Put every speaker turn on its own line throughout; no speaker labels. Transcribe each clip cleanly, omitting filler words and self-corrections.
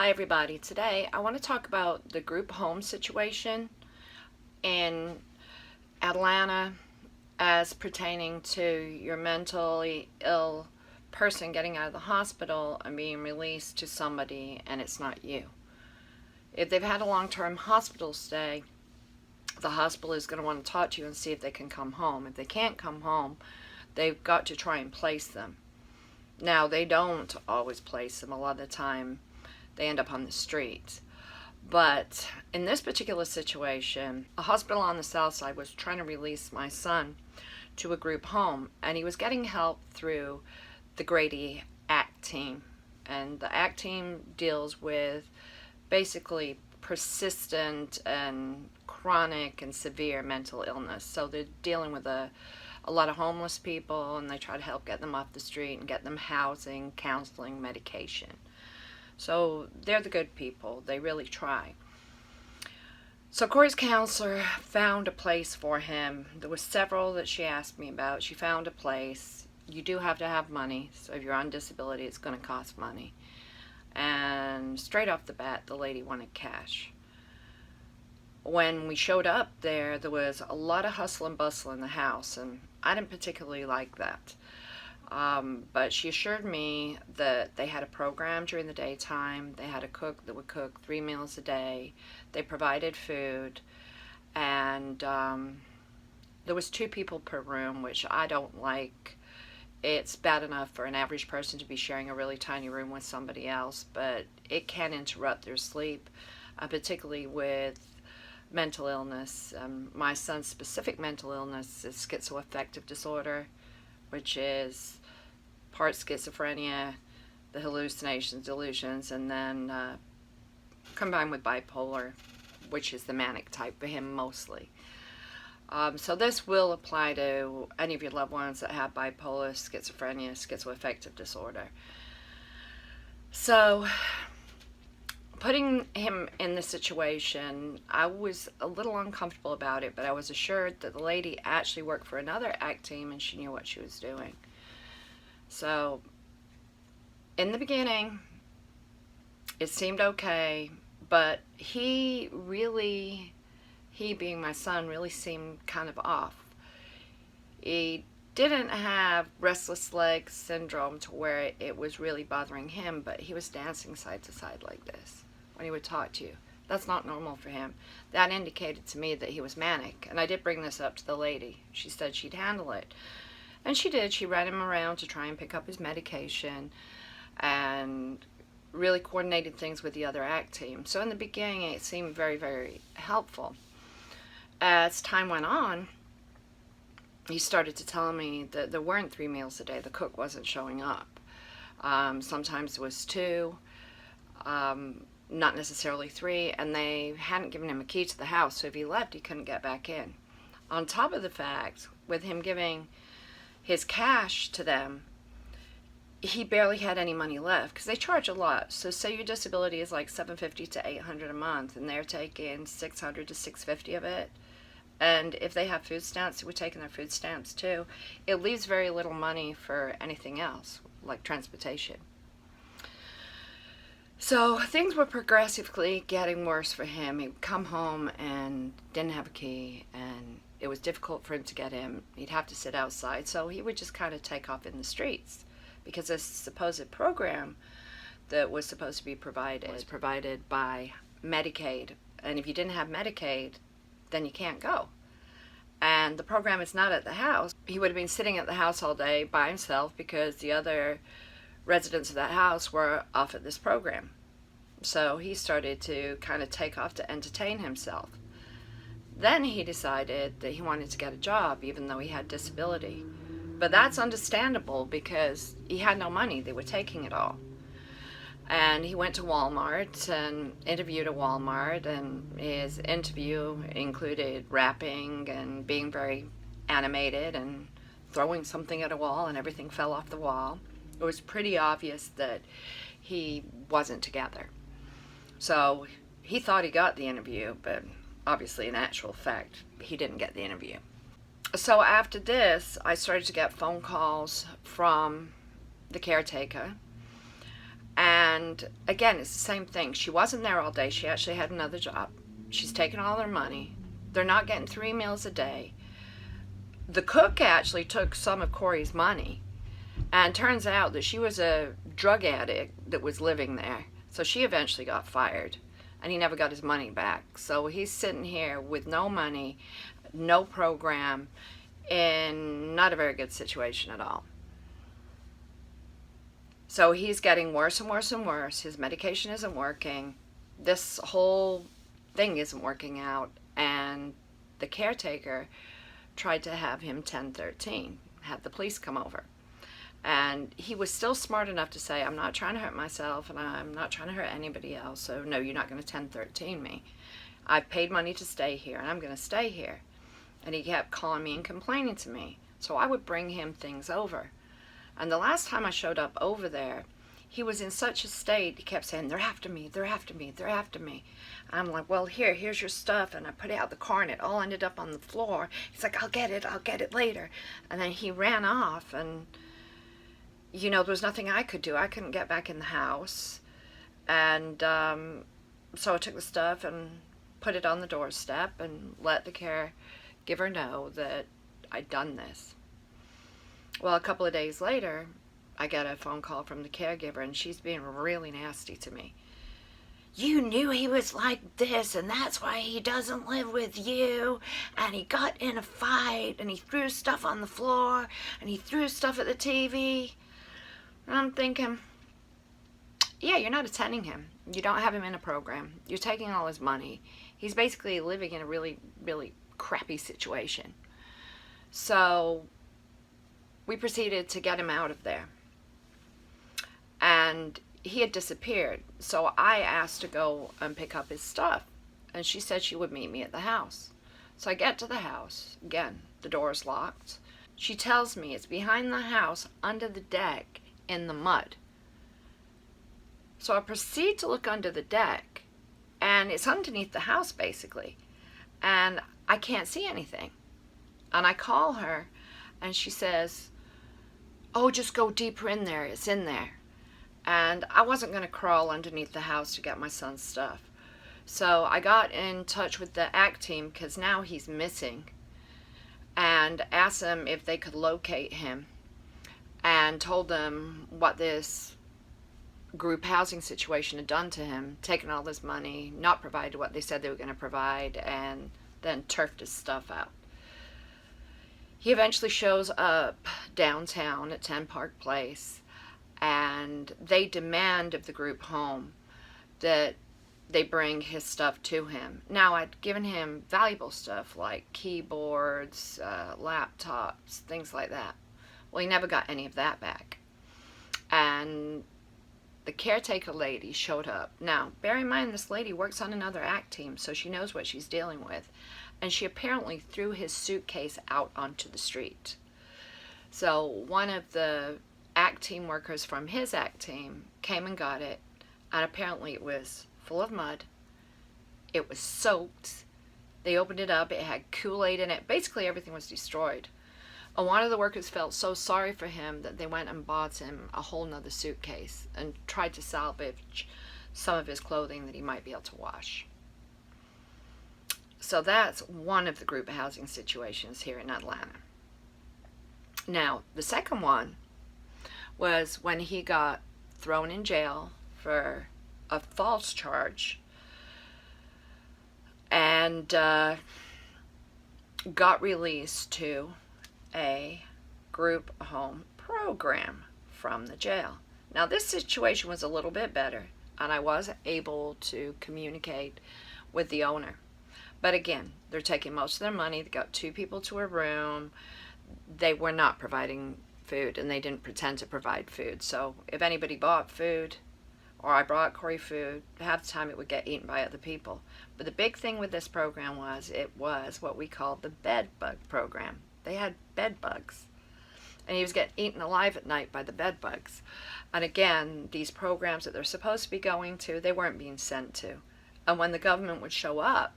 Hi everybody. Today I want to talk about the group home situation in Atlanta as pertaining to your mentally ill person getting out of the hospital and being released to somebody and it's not you. If they've had a long-term hospital stay, the hospital is going to want to talk to you and see if they can come home. If they can't come home, they've got to try and place them. Now, they don't always place them. A lot of the time they end up on the street. But in this particular situation, a hospital on the south side was trying to release my son to a group home, and he was getting help through the Grady ACT team. And the ACT team deals with basically persistent and chronic and severe mental illness. So they're dealing with a lot of homeless people, and they try to help get them off the street and get them housing, counseling, medication. So they're the good people. They really try. So Corey's counselor found a place for him. There were several that she asked me about. She found a place. You do have to have money. So if you're on disability, it's going to cost money. And straight off the bat, the lady wanted cash. When we showed up there was a lot of hustle and bustle in the house, and I didn't particularly like that. But she assured me that they had a program during the daytime. They had a cook that would cook 3 meals a day. They provided food, and there was 2 people per room, which I don't like. It's bad enough for an average person to be sharing a really tiny room with somebody else, but it can interrupt their sleep, particularly with mental illness. My son's specific mental illness is schizoaffective disorder, which is part schizophrenia, the hallucinations, delusions, and then combined with bipolar, which is the manic type for him mostly. So this will apply to any of your loved ones that have bipolar, schizophrenia, schizoaffective disorder. So putting him in this situation, I was a little uncomfortable about it, but I was assured that the lady actually worked for another ACT team and she knew what she was doing. So in the beginning, it seemed okay, but he being my son, really seemed kind of off. He didn't have restless leg syndrome to where it was really bothering him, but he was dancing side to side like this when he would talk to you. That's not normal for him. That indicated to me that he was manic, and I did bring this up to the lady. She said she'd handle it, and she did. She ran him around to try and pick up his medication and really coordinated things with the other ACT team. So in the beginning, it seemed very, very helpful. As time went on, he started to tell me that there weren't 3 meals a day. The cook wasn't showing up. Sometimes it was 2, not necessarily 3, and they hadn't given him a key to the house, so if he left, he couldn't get back in. On top of the fact, with him giving his cash to them, he barely had any money left, because they charge a lot. So say your disability is like $750 to $800 a month, and they're taking $600 to $650 of it. And if they have food stamps, we're taking their food stamps too. It leaves very little money for anything else, like transportation. So things were progressively getting worse for him. He'd come home and didn't have a key, and it was difficult for him to get in. He'd have to sit outside, so he would just kind of take off in the streets, because this supposed program that was supposed to be provided was provided by Medicaid. And if you didn't have Medicaid, then you can't go. And the program is not at the house. He would have been sitting at the house all day by himself because the other residents of that house were off at this program. So he started to kind of take off to entertain himself. Then he decided that he wanted to get a job even though he had disability. But that's understandable because he had no money. They were taking it all. And he went to Walmart and interviewed at Walmart, and his interview included rapping and being very animated and throwing something at a wall, and everything fell off the wall. It was pretty obvious that he wasn't together. So he thought he got the interview, but obviously in actual fact, he didn't get the interview. So after this, I started to get phone calls from the caretaker, And again, it's the same thing. She wasn't there all day. She actually had another job. She's taking all their money. They're not getting 3 meals a day. The cook actually took some of Corey's money, and turns out that she was a drug addict that was living there. So she eventually got fired, and he never got his money back. So he's sitting here with no money, no program, in not a very good situation at all. So he's getting worse and worse and worse. His medication isn't working. This whole thing isn't working out, and the caretaker tried to have him 1013, have the police come over. And he was still smart enough to say, I'm not trying to hurt myself, and I'm not trying to hurt anybody else, so no, you're not going to 1013 me. I've paid money to stay here, and I'm going to stay here. And he kept calling me and complaining to me. So I would bring him things over. And the last time I showed up over there, he was in such a state, he kept saying, they're after me, they're after me, they're after me. I'm like, well, here's your stuff. And I put it out the car, and it all ended up on the floor. He's like, I'll get it later. And then he ran off, and, you know, there was nothing I could do. I couldn't get back in the house. And so I took the stuff and put it on the doorstep and let the caregiver know that I'd done this. Well, a couple of days later, I got a phone call from the caregiver, and she's being really nasty to me. You knew he was like this, and that's why he doesn't live with you. And he got in a fight, and he threw stuff on the floor, and he threw stuff at the TV. And I'm thinking, yeah, you're not attending him. You don't have him in a program. You're taking all his money. He's basically living in a really, really crappy situation. So we proceeded to get him out of there. And he had disappeared. So I asked to go and pick up his stuff. And she said she would meet me at the house. So I get to the house. Again, the door's locked. She tells me it's behind the house, under the deck, in the mud. So I proceed to look under the deck, and it's underneath the house, basically. And I can't see anything. And I call her, and she says, oh, just go deeper in there. It's in there. And I wasn't going to crawl underneath the house to get my son's stuff. So I got in touch with the ACT team, because now he's missing, and asked them if they could locate him, and told them what this group housing situation had done to him, taken all his money, not provided what they said they were going to provide, and then turfed his stuff out. He eventually shows up downtown at 10 Park Place, and they demand of the group home that they bring his stuff to him. Now, I'd given him valuable stuff like keyboards, laptops, things like that. Well, he never got any of that back. And the caretaker lady showed up. Now, bear in mind, this lady works on another ACT team, so she knows what she's dealing with. And she apparently threw his suitcase out onto the street. So one of the ACT team workers from his ACT team came and got it, and apparently it was full of mud. It was soaked. They opened it up. It had Kool-Aid in it. Basically, everything was destroyed. And one of the workers felt so sorry for him that they went and bought him a whole nother suitcase and tried to salvage some of his clothing that he might be able to wash. So that's one of the group housing situations here in Atlanta. Now, the second one was when he got thrown in jail for a false charge and got released to a group home program from the jail. Now, this situation was a little bit better, and I was able to communicate with the owner. But again, they're taking most of their money. They got 2 people to a room. They were not providing food, and they didn't pretend to provide food. So if anybody bought food, or I brought Corey food, half the time it would get eaten by other people. But the big thing with this program was, it was what we called the bed bug program. They had bed bugs, and he was getting eaten alive at night by the bed bugs. And again, these programs that they're supposed to be going to, they weren't being sent to. And when the government would show up,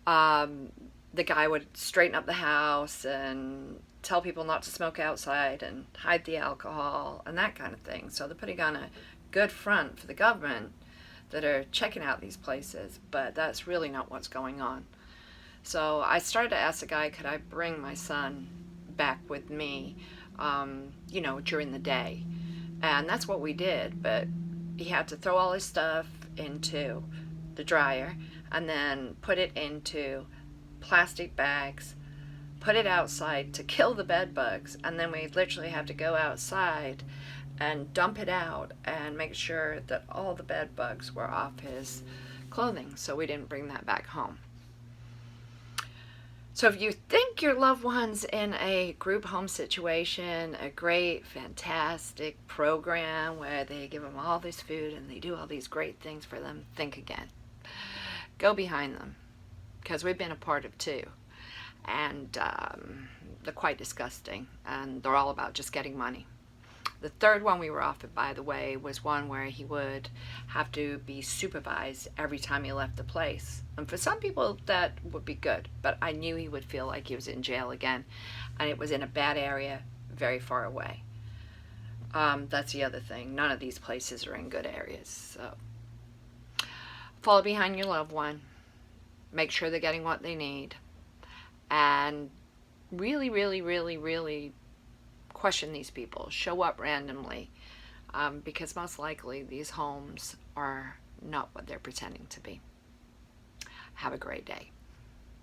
the guy would straighten up the house and tell people not to smoke outside and hide the alcohol and that kind of thing. So they're putting on a good front for the government that are checking out these places, but that's really not what's going on. So I started to ask the guy, could I bring my son back with me, during the day? And that's what we did, but he had to throw all his stuff into the dryer and then put it into plastic bags, put it outside to kill the bed bugs, and then we literally have to go outside and dump it out and make sure that all the bed bugs were off his clothing, so we didn't bring that back home. So if you think your loved one's in a group home situation, a great, fantastic program where they give them all this food and they do all these great things for them, think again. Go behind them, because we've been a part of two. And they're quite disgusting, and they're all about just getting money. The third one we were offered, by the way, was one where he would have to be supervised every time he left the place. And for some people, that would be good, but I knew he would feel like he was in jail again, and it was in a bad area, very far away. That's the other thing. None of these places are in good areas. So follow behind your loved one. Make sure they're getting what they need. And really, really, really, really question these people. Show up randomly, because most likely these homes are not what they're pretending to be. Have a great day.